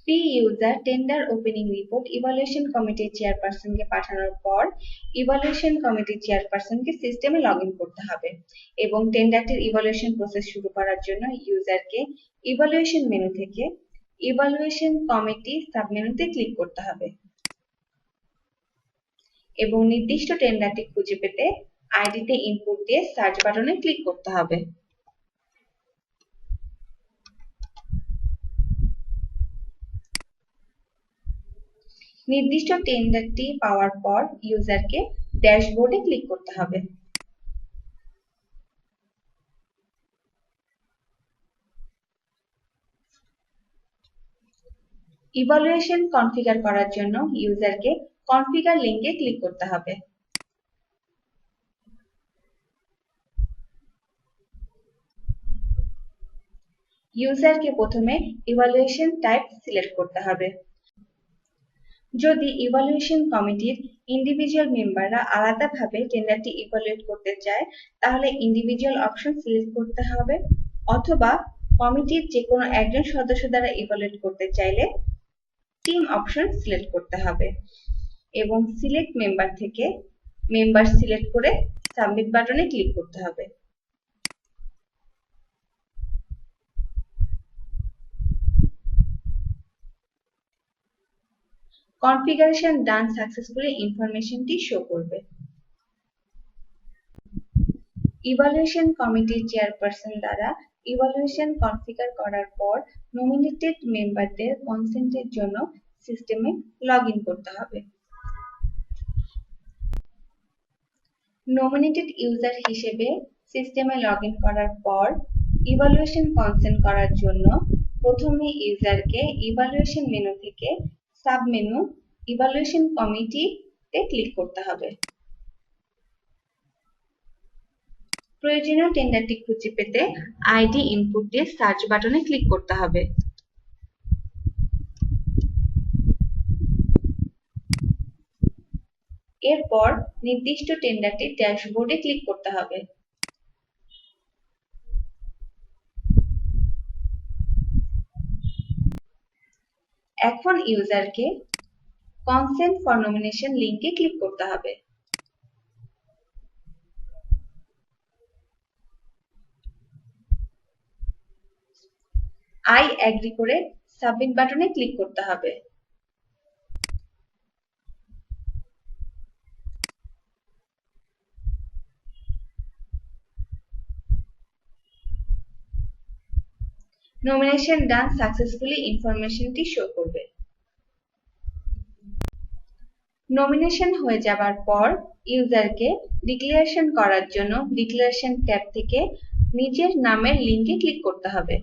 P-user tender opening report evaluation কমিটির চেয়ারপারসনকে পাঠানোর পর ইভালুয়েশন কমিটির পারসনকে সিস্টেমে লগ ইন করতে হবে এবং টেন্ডারটির ইভালুয়েশন প্রসেস শুরু করার জন্য ইউজারকে ইভালুয়েশন মেনু থেকে ইভালুয়েশন কমিটি সাবমেনুতে ক্লিক করতে হবে এবং নির্দিষ্ট টেন্ডারটি খুঁজে পেতে আইডিতে ইনপুট দিয়ে সার্চ বাটনে ক্লিক করতে হবে। নির্দিষ্ট টেন্ডারটি পাওয়ার পর ইউজারকে ড্যাশবোর্ডে ক্লিক করতে হবে। ইভালুয়েশন কনফিগার করার জন্য ইউজারকে কনফিগার লিংকে ক্লিক করতে হবে। ইউজারকে প্রথমে ইভালুয়েশন টাইপ সিলেক্ট করতে হবে। যদি ইভালুয়েশন কমিটির ইন্ডিভিজুয়াল মেম্বাররা আলাদাভাবে টেন্ডারটি ইভালুয়েট করতে চায় তাহলে ইন্ডিভিজুয়াল অপশন সিলেক্ট করতে হবে অথবা কমিটির যে কোনো একজন সদস্য দ্বারা ইভালুয়েট করতে চাইলে টিম অপশন সিলেক্ট করতে হবে এবং সিলেক্ট মেম্বার থেকে মেম্বার সিলেক্ট করে সাবমিট বাটনে ক্লিক করতে হবে। কনফিগারেশন ডান সাকসেসফুলি ইনফরমেশনটি শো করবে। ইভালুয়েশন কমিটির চেয়ারপারসন দ্বারা ইভালুয়েশন কনফিগার করার পর নমিনেটেড মেম্বারদের কনসেন্টের জন্য সিস্টেমে লগ ইন করতে হবে। নমিনেটেড ইউজার হিসেবে সিস্টেমে লগ ইন করার পর ইভালুয়েশন কনসেন্ট করার জন্য প্রথমে ইউজারকে ইভালুয়েশন মেনু থেকে সাব মেনু ইভালুয়েশন কমিটিতে ক্লিক করতে হবে। প্রয়োজনীয় টেন্ডারটি খুঁজে পেতে আইডি ইনপুট দিয়ে সার্চ বাটনে ক্লিক করতে হবে। এরপর নির্দিষ্ট টেন্ডারটি ড্যাশবোর্ডে ক্লিক করতে হবে। এখন ইউজারকে কনসেন্ট ফর নমিনেশন লিংকে ক্লিক করতে হবে। আই এগ্রি করে সাবমিট বাটনে ক্লিক করতে হবে। নমিনেশন ডান সাকসেসফুলি ইনফরমেশনটি শো করবে। নমিনেশন হয়ে যাবার পর ইউজারকে ডিক্লারেশন করার জন্য ডিক্লারেশন ট্যাব থেকে নিজের নামের লিংকে ক্লিক করতে হবে।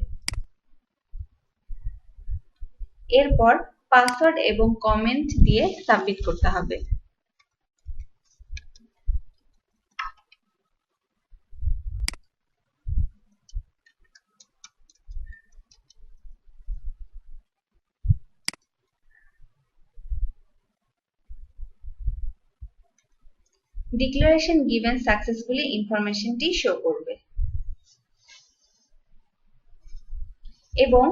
এরপর পাসওয়ার্ড এবং কমেন্ট দিয়ে সাবমিট করতে হবে। ডিক্লারেশন গিভেন সাকসেসফুলি ইনফরমেশনটি শো করবে এবং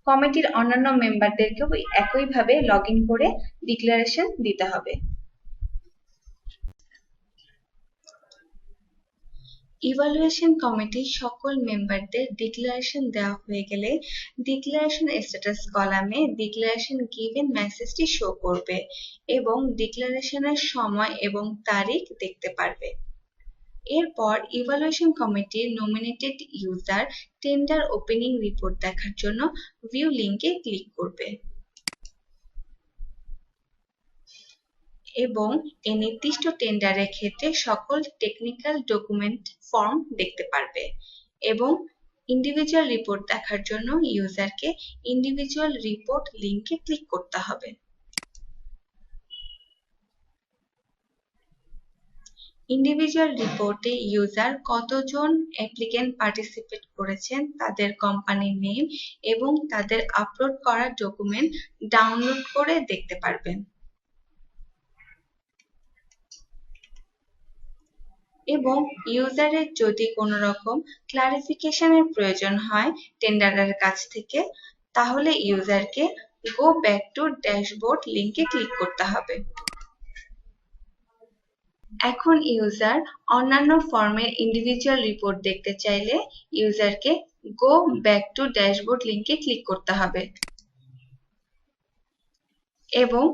কমিটির অন্যান্য মেম্বারদেরকেও একইভাবে লগ ইন করে ডিক্লারেশন দিতে হবে। ইভালুয়েশন কমিটির সকল মেম্বারদের ডিক্লারেশন দেওয়া হয়ে গেলে ডিক্লারেশন স্ট্যাটাস কলামে ডিক্লারেশন গিভেন মেসেজটি শো করবে এবং ডিক্লারেশনের সময় এবং তারিখ দেখতে পারবে। এরপর ইভালুয়েশন কমিটির nominated user tender opening report দেখার জন্য ভিউ লিংকে ক্লিক করবে এবং এই নির্দিষ্ট টেন্ডারের ক্ষেত্রে সকল টেকনিক্যাল ডকুমেন্ট ফর্ম দেখতে পারবে এবং ইন্ডিভিজুয়াল রিপোর্ট দেখার জন্য ইউজারকে ইন্ডিভিজুয়াল রিপোর্ট লিংকে ক্লিক করতে হবে। ইন্ডিভিজুয়াল রিপোর্টে ইউজার কতজন অ্যাপ্লিকেন্ট পার্টিসিপেট করেছেন তাদের কোম্পানির নেম এবং তাদের আপলোড করা ডকুমেন্ট ডাউনলোড করে দেখতে পারবেন এবং ইউজারের যদি কোনো রকম ক্লারিফিকেশনের প্রয়োজন হয় টেন্ডারের কাছ থেকে তাহলে ইউজারকে গো ব্যাক টু ড্যাশবোর্ড লিংকে ক্লিক করতে হবে। এখন ইউজার অন্যান্য ফর্মের ইন্ডিভিজুয়াল রিপোর্ট দেখতে চাইলে ইউজারকে গো ব্যাক টু ড্যাশবোর্ড লিংকে ক্লিক করতে হবে এবং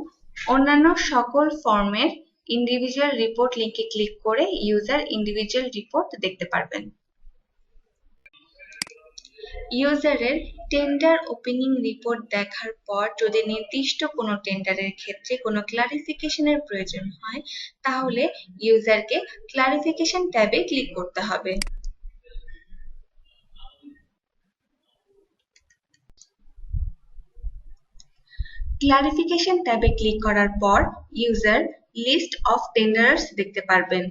অন্যান্য সকল ফর্মের ইন্ডিভিজুয়াল রিপোর্ট লিংকে ক্লিক করে ইউজার ইন্ডিভিজুয়াল রিপোর্ট দেখতে পারবেন। ইউজারের টেন্ডার ওপেনিং রিপোর্ট দেখার পর যদি নির্দিষ্ট কোনো টেন্ডারের ক্ষেত্রে কোনো ক্লারিফিকেশনের প্রয়োজন হয় তাহলে ইউজারকে ক্লারিফিকেশন ট্যাবে ক্লিক করতে হবে। ক্লারিফিকেশন ট্যাবে ক্লিক করার পর ইউজার লিস্ট অফ টেন্ডারার্স দেখতে পারবেন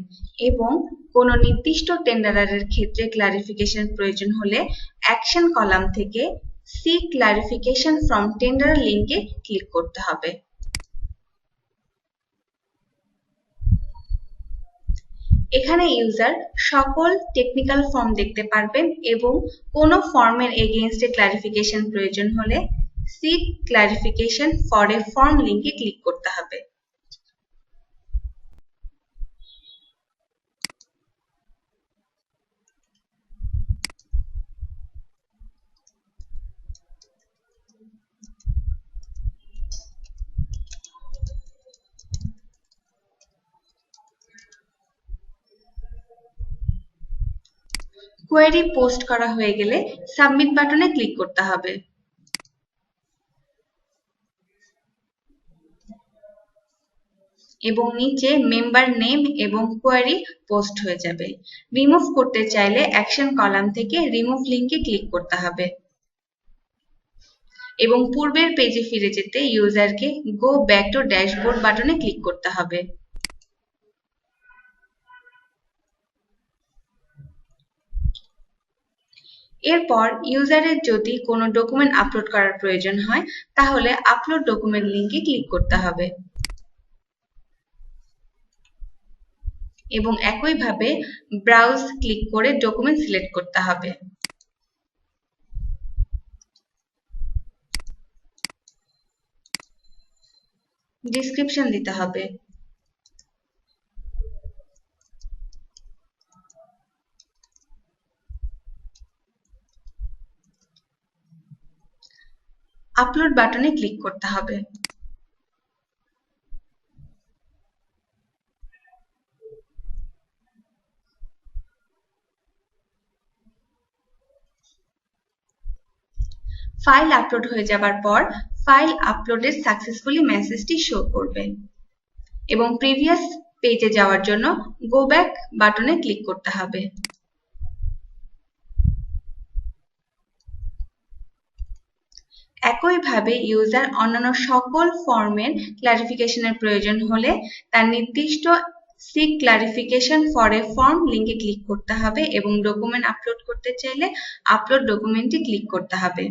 এবং কোনো নির্দিষ্ট টেন্ডারারের ক্ষেত্রে ক্লারিফিকেশন প্রয়োজন হলে অ্যাকশন কলাম থেকে সিক ক্লারিফিকেশন ফ্রম টেন্ডার লিংকে ক্লিক করতে হবে। এখানে ইউজার সকল টেকনিক্যাল ফর্ম দেখতে পারবেন এবং কোনো ফর্মের এগেইনস্টে ক্লারিফিকেশন প্রয়োজন হলে seek clarification for a form লিংকে ক্লিক করতে হবে। কোয়েরি পোস্ট করা হয়ে গেলে সাবমিট বাটনে ক্লিক করতে হবে এবং নিচে মেম্বার নেম এবং কোয়েরি পোস্ট হয়ে যাবে। রিমুভ করতে চাইলে অ্যাকশন কলাম থেকে রিমুভ লিংকে ক্লিক করতে হবে এবং পূর্বের পেজে ফিরে যেতে ইউজারকে গো ব্যাক টু ড্যাশবোর্ড বাটনে ক্লিক করতে হবে। এরপর ইউজারের যদি কোনো ডকুমেন্ট আপলোড করার প্রয়োজন হয় তাহলে আপলোড ডকুমেন্ট লিংকে ক্লিক করতে হবে এবং একইভাবে ব্রাউজ ক্লিক করে ডকুমেন্ট সিলেক্ট করতে হবে। ডেসক্রিপশন দিতে হবে। আপলোড বাটনে ক্লিক করতে হবে। ফাইল আপলোড হয়ে যাবার পর ফাইল আপলোডেড সাকসেসফুলি মেসেজটি শো করবে এবং প্রিভিয়াস পেজে যাওয়ার জন্য গো ব্যাক বাটনে ক্লিক করতে হবে। একইভাবে ইউজার অন্যান্য সকল ফর্মের ক্লারিফিকেশনের প্রয়োজন হলে তার নির্দিষ্ট seek clarification for a form লিংকে ক্লিক করতে হবে এবং ডকুমেন্ট আপলোড করতে চাইলে আপলোড ডকুমেন্টে ক্লিক করতে হবে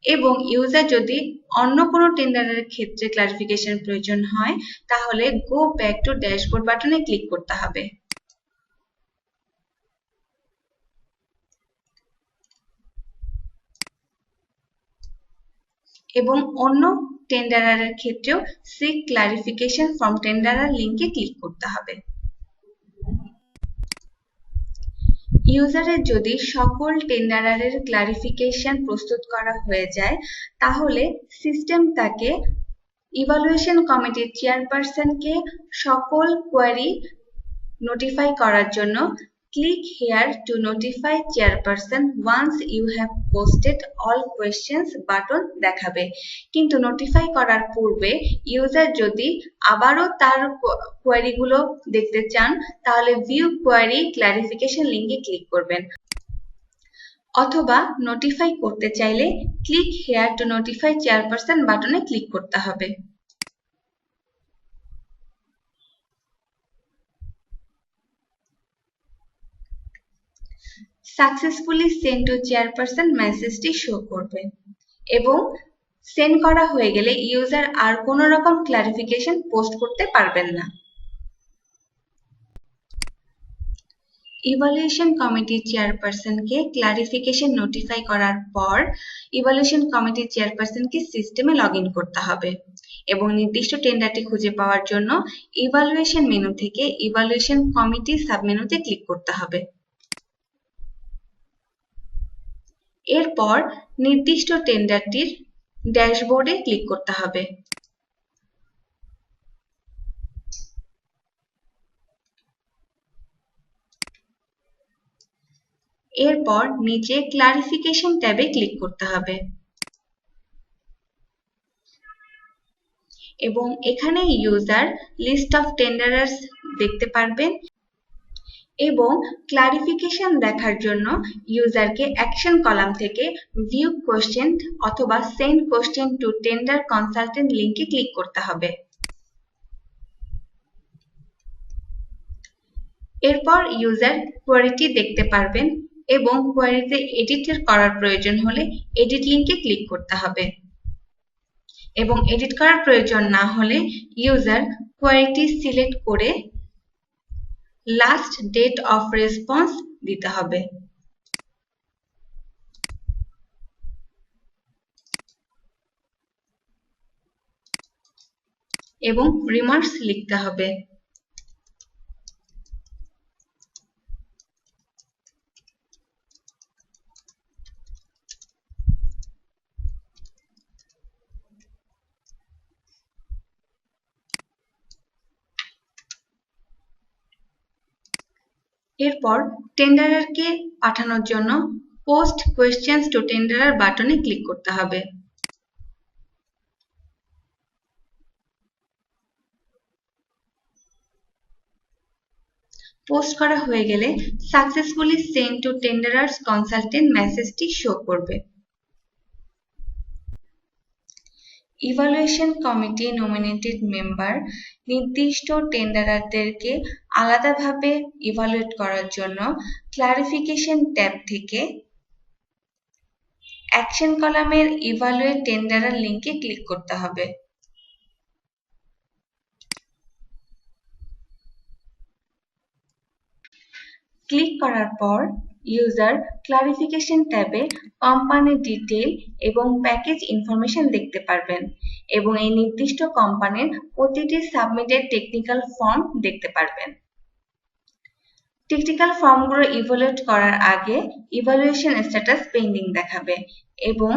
এবং ইউজার যদি অন্য কোনো টেন্ডারের ক্ষেত্রে ক্লারিফিকেশন প্রয়োজন হয় তাহলে গো ব্যাক টু ড্যাশবোর্ড বাটনে ক্লিক করতে হবে এবং অন্য টেন্ডারারের ক্ষেত্রেও সিক ক্লারিফিকেশন ফ্রম টেন্ডারার লিংকে ক্লিক করতে হবে। ইউজারের যদি সকল টেন্ডারারের ক্লারিফিকেশন প্রস্তুত করা হয়ে যায় তাহলে সিস্টেম তাকে ইভালুয়েশন কমিটির চেয়ারপারসনকে সকল কোয়েরি নোটিফাই করার জন্য click here to notify chairperson once you have posted all questions button দেখাবে, কিন্তু নোটিফাই করার পূর্বে ইউজার যদি আবারও তার কোয়েরিগুলো দেখতে চান তাহলে ভিউ কোয়েরি ক্লারিফিকেশন লিংকে ক্লিক করবেন অথবা নোটিফাই করতে চাইলে click here to notify chairperson বাটনে ক্লিক করতে হবে। সাকসেসফুলি সেন্ড টু চেয়ারপারসন মেসেজটি শো করবে এবং সেন্ড করা হয়ে গেলে ইউজার আর কোনো রকম ক্লারিফিকেশন পোস্ট করতে পারবেন না। ইভালুয়েশন কমিটির চেয়ারপারসনকে ক্লারিফিকেশন নোটিফাই করার পর ইভালুয়েশন কমিটির চেয়ারপারসনকে সিস্টেমে লগ ইন করতে হবে এবং নির্দিষ্ট টেন্ডারটি খুঁজে পাওয়ার জন্য ইভালুয়েশন মেনু থেকে ইভালুয়েশন কমিটি সাবমেনুতে ক্লিক করতে হবে। এরপর নির্দিষ্ট টেন্ডারটির ড্যাশবোর্ডে ক্লিক করতে হবে। এরপর নিচে ক্লারিফিকেশন ট্যাবে ক্লিক করতে হবে এবং এখানে ইউজার লিস্ট অফ টেন্ডারার্স দেখতে পারবেন এবং ক্লারিফিকেশন দেখার জন্য ইউজারকে অ্যাকশন কলাম থেকে ভিউ কোয়েশ্চেন অথবা send question to tender consultant লিংকে ক্লিক করতে হবে। এরপর ইউজার কোয়েরিটি দেখতে পারবেন এবং কোয়েরিতে এডিট করার প্রয়োজন হলে এডিট লিংকে ক্লিক করতে হবে এবং এডিট করার প্রয়োজন না হলে ইউজার কোয়েরিটি সিলেক্ট করে লাস্ট ডেট অফ রেসপন্স দিতে হবে এবং রিমার্কস লিখতে হবে। এরপর টেন্ডারারকে পাঠানোর জন্য পোস্ট কোয়েশ্চেনস টু টেন্ডারার বাটনে ক্লিক করতে হবে। পোস্ট করা হয়ে গেলে successfully send to tenderers consultant মেসেজটি শো করবে। ইভালুয়েশন কমিটি নমিনেটেড মেম্বার নির্দিষ্ট টেন্ডারারদেরকে আলাদাভাবে ইভালুয়েট করার জন্য ক্লারিফিকেশন ট্যাব থেকে অ্যাকশন কলামের ইভালুয়েট টেন্ডারার লিংকে ক্লিক করতে হবে। ক্লিক করার পর ইউজার ক্লারিফিকেশন ট্যাবে কোম্পানি ডিটেইল এবং প্যাকেজ ইনফরমেশন দেখতে পারবেন এবং এই নির্দিষ্ট কোম্পানির প্রতিটি সাবমিটেড টেকনিক্যাল ফর্ম দেখতে পারবেন। টেকনিক্যাল ফর্মগুলো ইভালুয়েট করার আগে ইভালুয়েশন স্ট্যাটাস পেন্ডিং দেখাবে এবং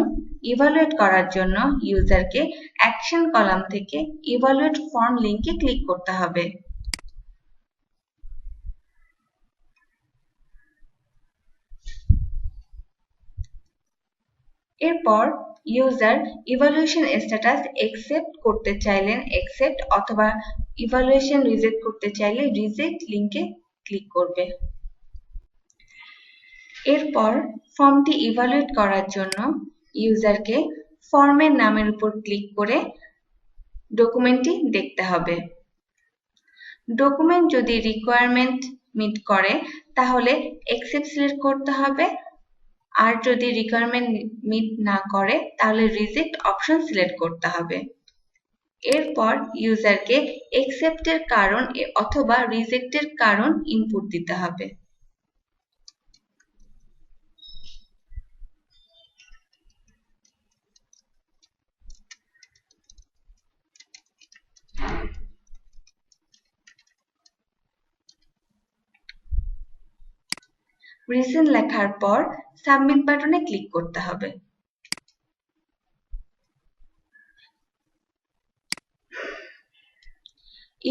ইভালুয়েট করার জন্য ইউজারকে অ্যাকশন কলাম থেকে ইভালুয়েট ফর্ম লিংকে ক্লিক করতে হবে। এরপর ইউজার ইভালুয়েশন স্ট্যাটাস একসেপ্ট করতে চাইলে একসেপ্ট অথবা ইভালুয়েশন রিজেক্ট করতে চাইলে রিজেক্ট লিংকে ক্লিক করবে। এরপর ফর্মটি ইভালুয়েট করার জন্য ইউজারকে ফর্মের নামের উপর ক্লিক করে ডকুমেন্টটি দেখতে হবে। ডকুমেন্ট যদি রিকোয়ারমেন্ট মিট করে তাহলে একসেপ্ট সিলেক্ট করতে হবে আর যদি রিকোয়ারমেন্ট মিট না করে তাহলে রিজেক্ট অপশন সিলেক্ট করতে হবে। এরপর ইউজারকে একসেপ্টের কারণ অথবা রিজেক্টের কারণ ইনপুট দিতে হবে। রিজন লেখার পর সাবমিট বাটনে ক্লিক করতে হবে।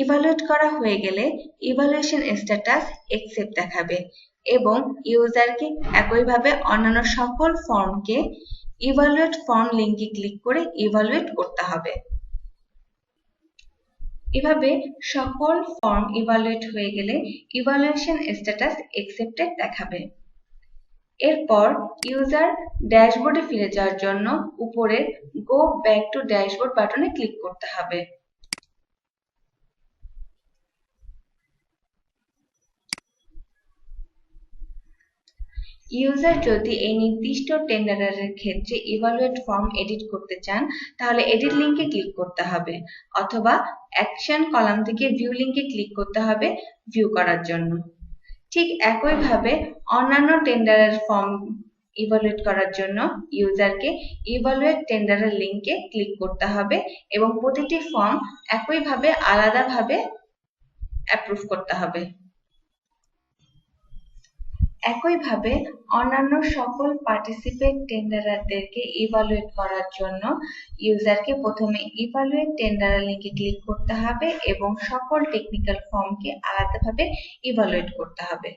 ইভালুয়েট করা হয়ে গেলে ইভালুয়েশন স্ট্যাটাস একসেপ্ট দেখাবে এবং ইউজারকে একইভাবে অন্যান্য সকল ফর্মকে ইভালুয়েট ফর্ম লিংকে ক্লিক করে ইভালুয়েট করতে হবে। এভাবে সকল ফর্ম ইভালুয়েট হয়ে গেলে ইভালুয়েশন স্ট্যাটাস একসেপ্টেড দেখাবে। এরপর ইউজার ড্যাশবোর্ডে ফিরে যাওয়ার জন্য উপরে গো ব্যাক টু ড্যাশবোর্ড বাটনে ক্লিক করতে হবে। ইউজার যদি এই নির্দিষ্ট টেন্ডারের ক্ষেত্রে ইভালুয়েট ফর্ম এডিট করতে চান তাহলে এডিট লিংকে ক্লিক করতে হবে অথবা অ্যাকশন কলাম থেকে ভিউ লিংকে ক্লিক করতে হবে ভিউ করার জন্য। ঠিক একইভাবে অন্যান্য টেন্ডারের ফর্ম ইভালুয়েট করার জন্য ইউজারকে ইভালুয়েট টেন্ডারের লিঙ্কে ক্লিক করতে হবে এবং প্রতিটি ফর্ম একইভাবে আলাদাভাবে অ্যাপ্রুভ করতে হবে। একইভাবে অন্যান্য সকল পার্টিসিপেট টেন্ডারদেরকে ইভালুয়েট করার জন্য ইউজারকে প্রথমে ইভালুয়েট টেন্ডার লিঙ্কে ক্লিক করতে হবে এবং সকল টেকনিক্যাল ফর্মকে আলাদাভাবে ইভালুয়েট করতে হবে।